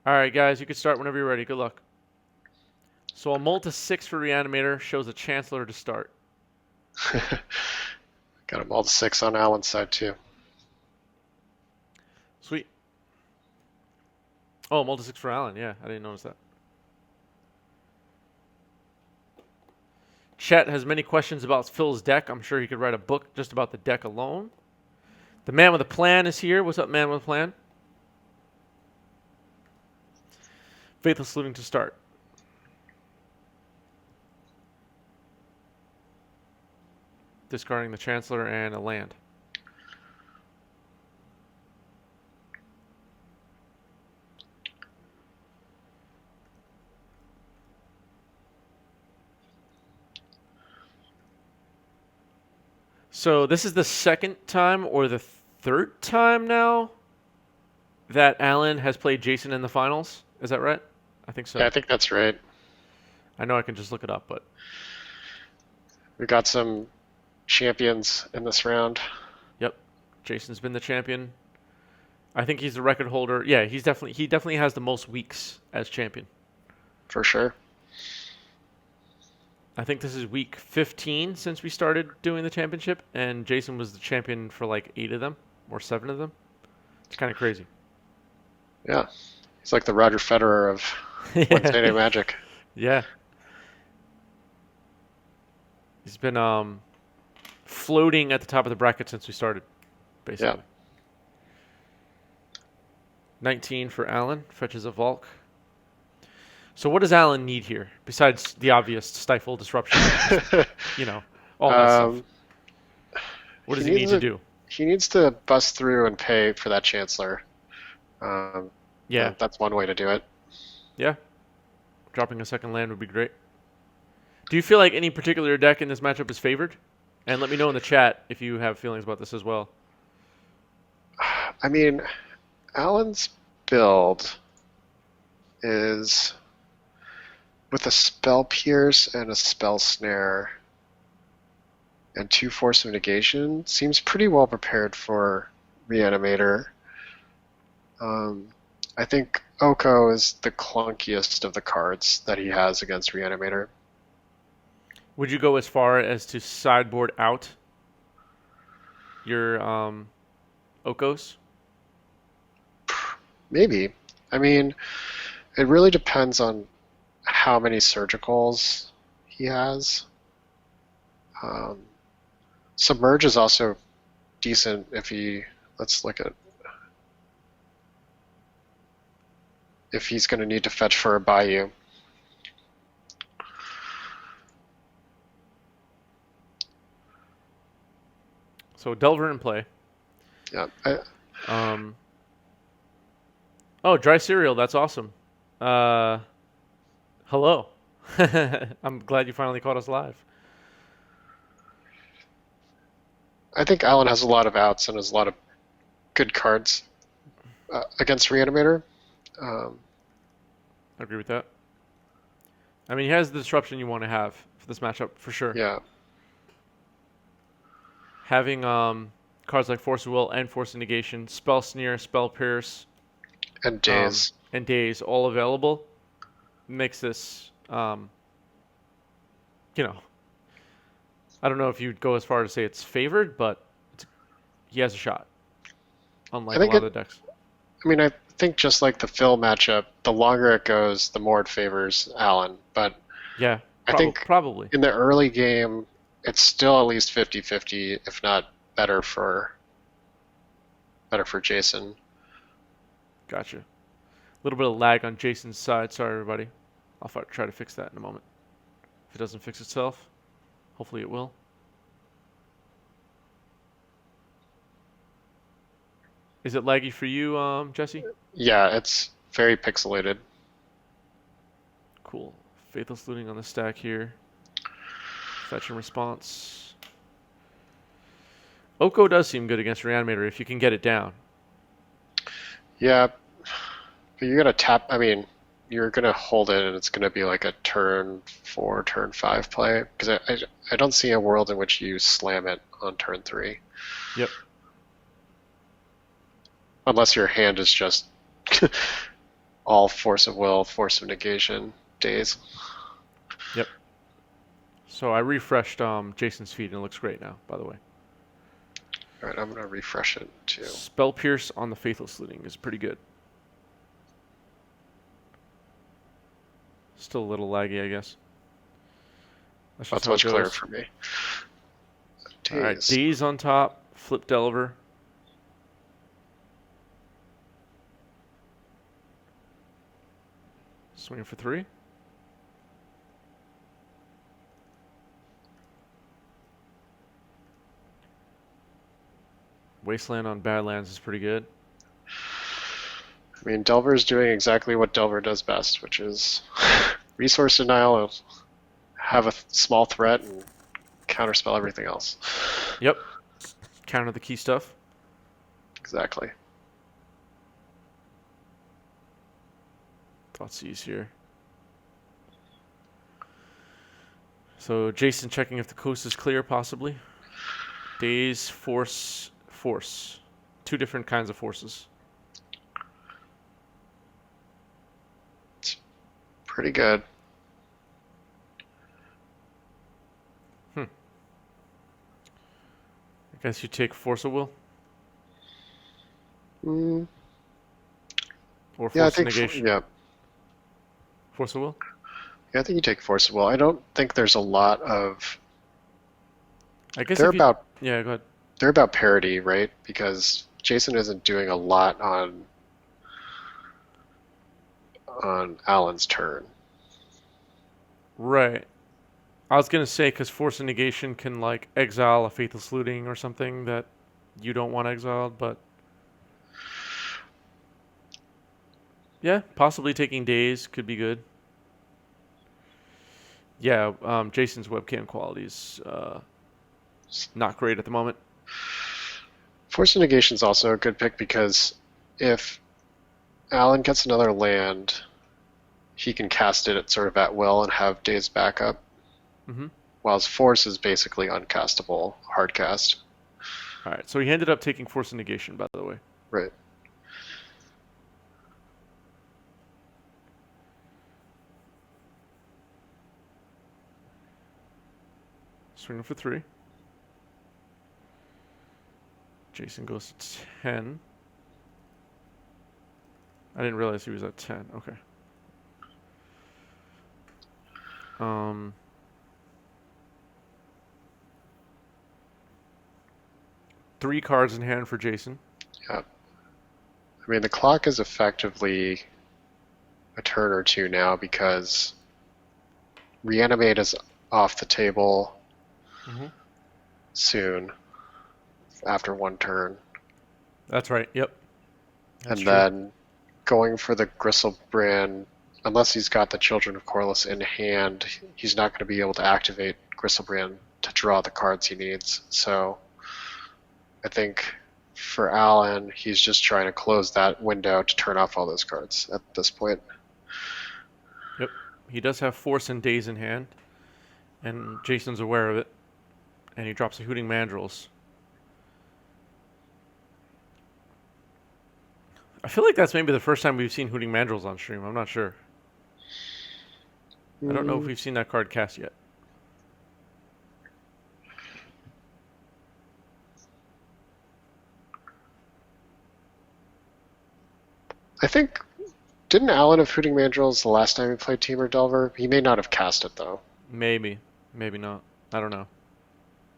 All right, guys, you can start whenever you're ready. Good luck. So a Multa 6 for Reanimator shows a Chancellor to start. Got them all to 6 on Alan's side, too. Sweet. Oh, Multa 6 for Allen. Yeah, I didn't notice that. Chet has many questions about Phil's deck. I'm sure he could write a book just about the deck alone. The man with a plan is here. What's up, man with a plan? Faithless Looting to start. Discarding the Chancellor and a land. So this is the second time or the third time now that Alan has played Jason in the finals. Is that right? I think Yeah, so. I think that's right. I know I can just look it up, but We got some champions in this round. yep. Jason's been the champion. I think he's the record holder. Yeah, he definitely has the most weeks as champion. For sure. I think this is week 15 since we started doing the championship, and Jason was the champion for like 8 of them or 7 of them. It's kind of crazy. Yeah. He's like the Roger Federer of Yeah. Wednesday Night Magic. Yeah. He's been floating at the top of the bracket since we started, Yeah. basically. 19 for Allen, fetches a Volk. So what does Allen need here, besides the obvious stifle, disruption, you know, all that stuff? um, What he does he need needs to a, do? he needs to bust through and pay for that Chancellor. Um, Yeah, that's one way to do it. yeah. Dropping a second land would be great. Do you feel like any particular deck in this matchup is favored? And let me know in the chat if you have feelings about this as well. I mean, Alan's build is with a Spell Pierce and a Spell Snare and 2 Force of Negation, seems pretty well prepared for Reanimator. I think Oko is the clunkiest of the cards that he has against Reanimator. Would you go as far as to sideboard out your Okos? Maybe. I mean, it really depends on how many surgicals he has. Um, Submerge is also decent if he, let's look at, if he's going to need to fetch for a Bayou. So Delver in play. Yeah, Um, oh, dry cereal. That's awesome. Hello. I'm glad you finally caught us live. I think Alan has a lot of outs and has a lot of good cards against Reanimator. Um, I agree with that. I mean, he has the disruption you want to have for this matchup for sure. yeah, Having cards like Force of Will and Force of Negation, Spell Sneer, Spell Pierce, and Days. and Days all available makes this, you know, I don't know if you'd go as far to say it's favored, but he has a shot, I unlike a think lot of it. the decks. I mean, I think just like the Phil matchup, the longer it goes, the more it favors Alan. But Yeah, I think probably. in the early game, it's still at least 50-50, if not better for Jason. Gotcha. A little bit of lag on Jason's side. Sorry, everybody. I'll try to fix that in a moment. If it doesn't fix itself, hopefully it will. Is it laggy for you, Jesse? Yeah, it's very pixelated. Cool. Faithless Looting on the stack here. Fetch and response. Oko does seem good against Reanimator if you can get it down. Yeah, but you're gonna tap. I mean, you're gonna hold it, and it's gonna be like a turn 4, turn 5 play because I don't see a world in which you slam it on turn 3 Yep. unless your hand is just all force of will, force of negation days. Yep. So I refreshed Jason's feed and it looks great now, by the way. All right, I'm going to refresh it too. Spell Pierce on the Faithless Looting is pretty good. Still a little laggy, I guess. That's much clearer for me. All right, Daze on top, Flip Delver. Swinging for 3. Wasteland on Badlands is pretty good. I mean, Delver is doing exactly what Delver does best, which is resource denial, have a small threat, and counterspell everything else. Yep. Counter the key stuff. Exactly. Thoughtseize here. So Jason checking if the coast is clear, possibly. Daze, force. 2 different kinds of forces. It's pretty good. I guess you take force of will? Mm. Yeah, Or I force think negation? yeah. Force of will? Yeah, I think you take force of will. I don't think there's a lot of. I guess They're about. Yeah, go ahead. They're about parity, right? Because Jason isn't doing a lot on Alan's turn. Right. I was gonna say because force and negation can like exile a faithless looting or something that you don't want exiled, but yeah, possibly taking days could be good. Yeah, Jason's webcam quality is not great at the moment. Force of negation is also a good pick because if Alan gets another land, he can cast it at sort of at will and have Days backup. Mm-hmm. While his force is basically uncastable, hard cast. All right, so he ended up taking force and negation, by the way. Right. Swinging for 3. Jason goes to 10. I didn't realize he was at 10. Okay. 3 cards in hand for Jason. Yeah. I mean, the clock is effectively a turn or two now because Reanimate is off the table soon after 1 turn. That's right. Yep. That's and true. Then going for the Gristlebrand, unless he's got the Children of Corliss in hand, he's not going to be able to activate Gristlebrand to draw the cards he needs. So I think for Alan, he's just trying to close that window to turn off all those cards at this point. Yep. He does have force and days in hand, and Jason's aware of it, and he drops a Hooting Mandrills. I feel like that's maybe the first time we've seen Hooting Mandrills on stream. I'm not sure. I don't know if we've seen that card cast yet. I think, didn't Alan have Hooting Mandrills the last time he played Temur Delver? He may not have cast it, though. Maybe not. I don't know.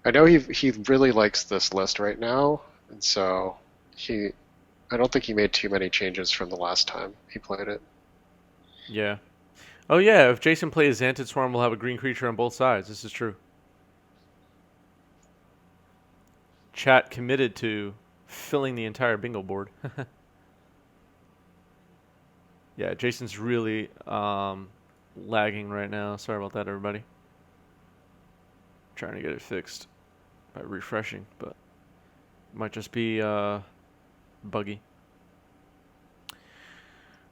I know he really likes this list right now, and so I don't think he made too many changes from the last time he played it. Yeah. Oh yeah, if Jason plays Xantid Swarm, we'll have a green creature on both sides. This is true. Chat committed to filling the entire bingo board. Yeah, Jason's really lagging right now. Sorry about that, everybody. Trying to get it fixed by refreshing, but it might just be buggy.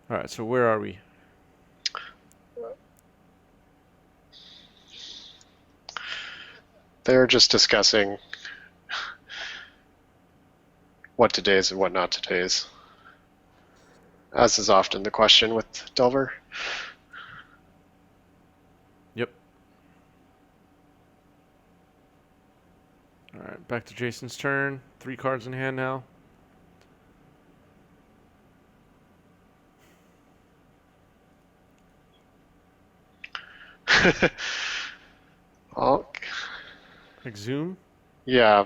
All right, so where are we? They're just discussing what to daze and what not to daze. as is often the question with Delver. Yep. All right, back to Jason's turn. 3 cards in hand now. Oh, Exhume. yeah.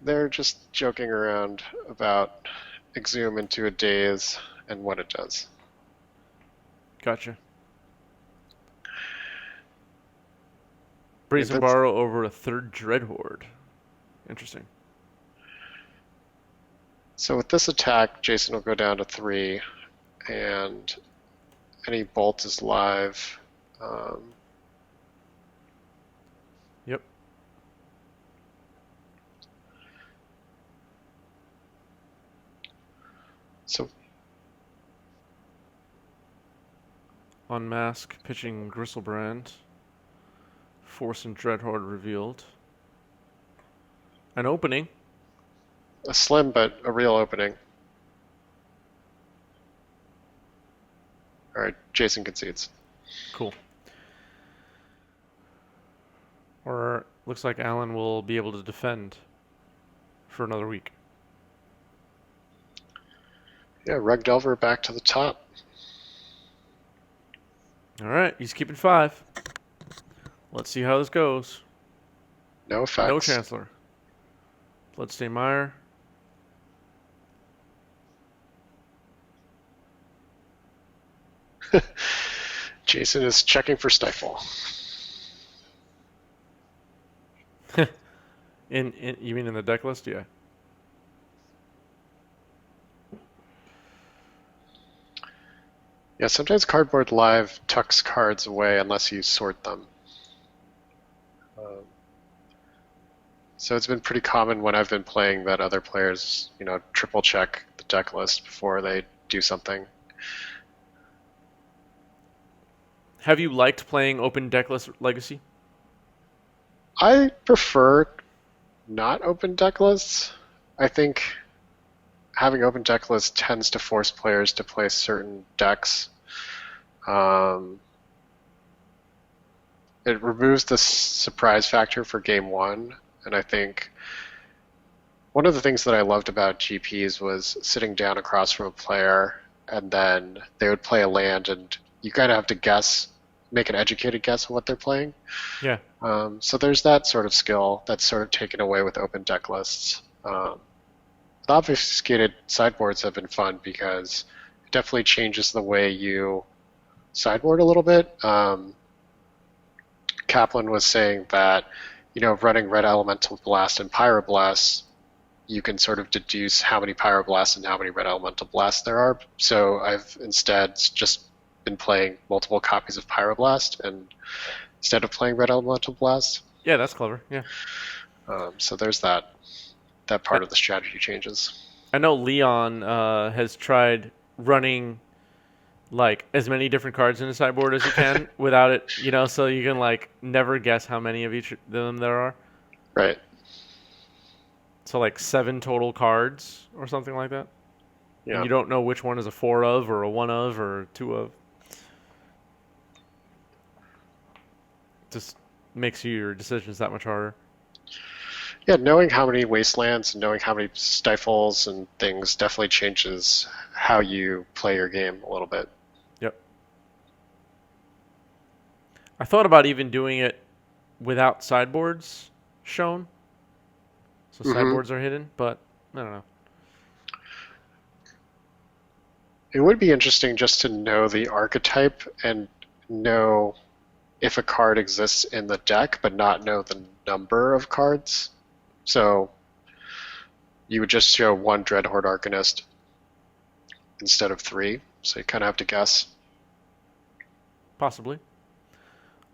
They're just joking around about Exhume into a daze and what it does. Gotcha. Yeah, Brazen Borrow over a 3rd Dreadhorde. Interesting. so with this attack, Jason will go down to 3, and any bolt is live. Yep. So Unmask, pitching Gristlebrand. Force and Dreadhorde revealed. An opening. a slim but a real opening. All right, Jason concedes. Cool. Or looks like Alan will be able to defend for another week. Yeah, Rug Delver back to the top. All right, he's keeping 5. Let's see how this goes. No effects. No Chancellor. Bloodstain Mire. Jason is checking for Stifle. You mean in the deck list? Yeah. Yeah, sometimes Cardboard Live tucks cards away unless you sort them. So it's been pretty common when I've been playing that other players, triple check the deck list before they do something. Have you liked playing open decklist Legacy? I prefer not open deck lists. I think having open deck lists tends to force players to play certain decks. It removes the surprise factor for game 1, and I think one of the things that I loved about GPs was sitting down across from a player, and then they would play a land, and you kind of have to guess, make an educated guess of what they're playing. Yeah. So there's that sort of skill that's sort of taken away with open deck lists. The obfuscated sideboards have been fun because it definitely changes the way you sideboard a little bit. Kaplan was saying that, running Red Elemental Blast and Pyroblast, you can sort of deduce how many Pyroblasts and how many Red Elemental Blasts there are. So I've instead just been playing multiple copies of Pyroblast and instead of playing Red Elemental Blast. Yeah, that's clever. Yeah. So there's that part of the strategy changes. I know Leon has tried running like as many different cards in a sideboard as you can without it, so you can like never guess how many of each of them there are. Right. So like 7 total cards or something like that. Yeah. And you don't know which one is a 4 of or a 1 of or 2 of. Just makes your decisions that much harder. Yeah, knowing how many wastelands and knowing how many stifles and things definitely changes how you play your game a little bit. Yep. I thought about even doing it without sideboards shown. So sideboards are hidden, but I don't know. It would be interesting just to know the archetype and know if a card exists in the deck, but not know the number of cards. So you would just show 1 Dreadhorde Arcanist instead of 3, so you kind of have to guess. Possibly.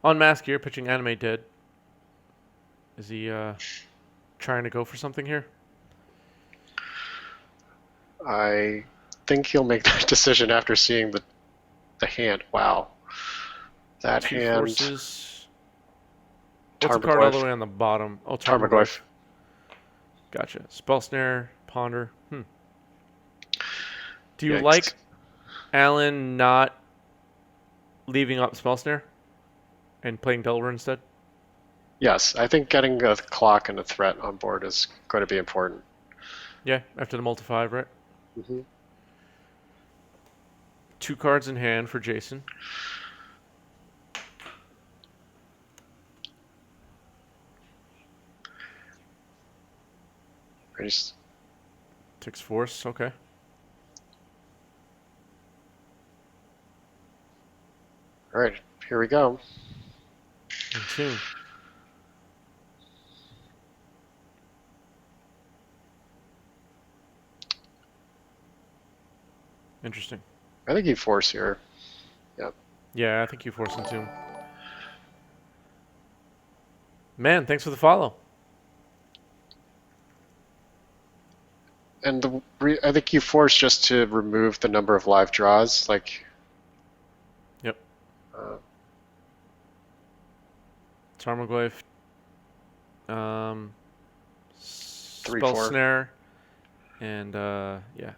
On Mask here, pitching Animate Dead. Is he trying to go for something here? I think he'll make that decision after seeing the hand. Wow. That 2 hand. forces. What's a card all the Tarmogoyf. way on the bottom? Oh, Tarmogoyf. Tarmogoyf. Gotcha. Spell Snare, Ponder. Do you Yikes. like Alan not leaving up Spell Snare and playing Delver instead? Yes, I think getting a clock and a threat on board is going to be important. Yeah, after the multi-5, right? Hmm. 2 cards in hand for Jason. Takes Force, okay. All right, here we go. And 2. Interesting. I think you force here. Yep. Yeah, I think you force into him. Man, thanks for the follow. And I think you force just to remove the number of live draws. Like. Yep. Uh, Tarmogoyf. 3, Spell 4. Snare. And, yeah.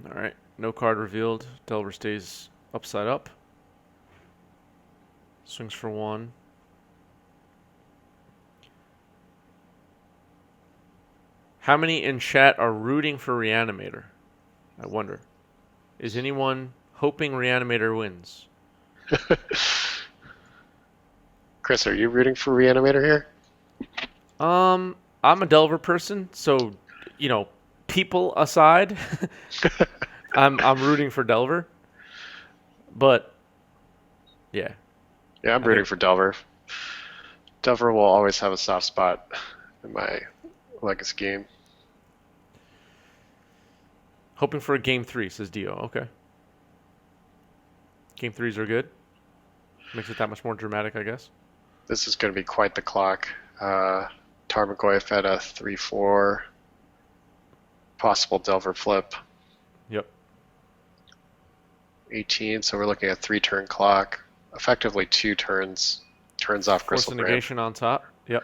Alright. No card revealed. Delver stays upside up. Swings for 1. How many in chat are rooting for Reanimator? I wonder. Is anyone hoping Reanimator wins? Chris, are you rooting for Reanimator here? I'm a Delver person, so people aside, I'm rooting for Delver. But yeah. Yeah, I'm rooting for Delver. Delver will always have a soft spot in my Legacy game. Hoping for a game 3, says Dio. Okay. Game 3s are good. Makes it that much more dramatic, I guess. This is going to be quite the clock. Tarmogoyf at a 3-4. Possible Delver flip. Yep. 18, so we're looking at 3-turn clock. Effectively 2 turns. Turns off Force the Gristlebrand. negation on top. Yep.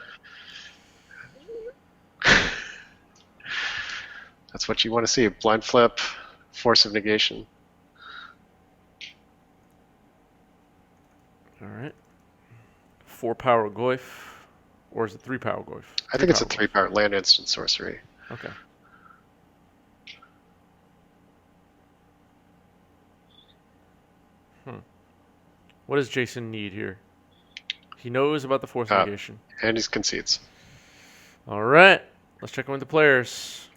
That's what you want to see. Blind flip, force of negation. All right. 4 power Goyf. Or is it 3 power Goyf? I think it's a 3-power land instant sorcery. Okay. What does Jason need here? He knows about the force negation. And he concedes. All right. Let's check in with the players.